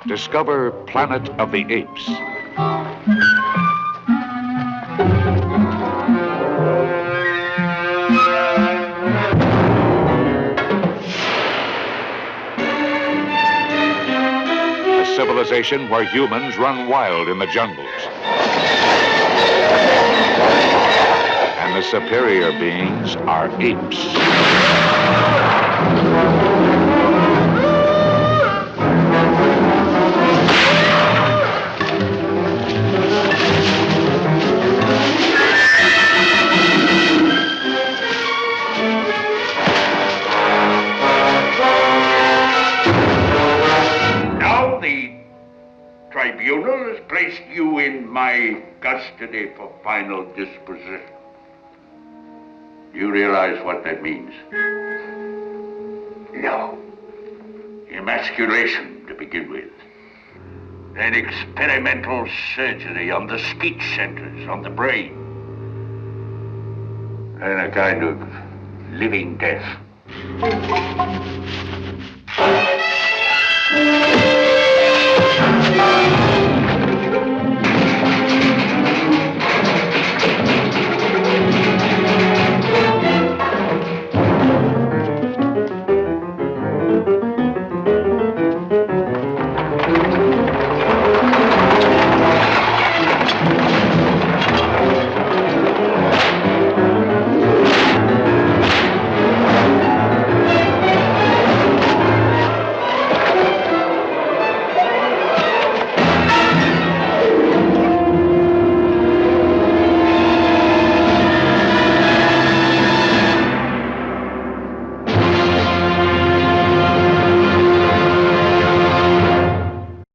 Discover Planet of the Apes. A civilization where humans run wild in the jungles. And the superior beings are apes. Now the tribunal has placed you in my custody for final disposition. You realize what that means? No. Emasculation to begin with. Then experimental surgery on the speech centers, on the brain. And a kind of living death.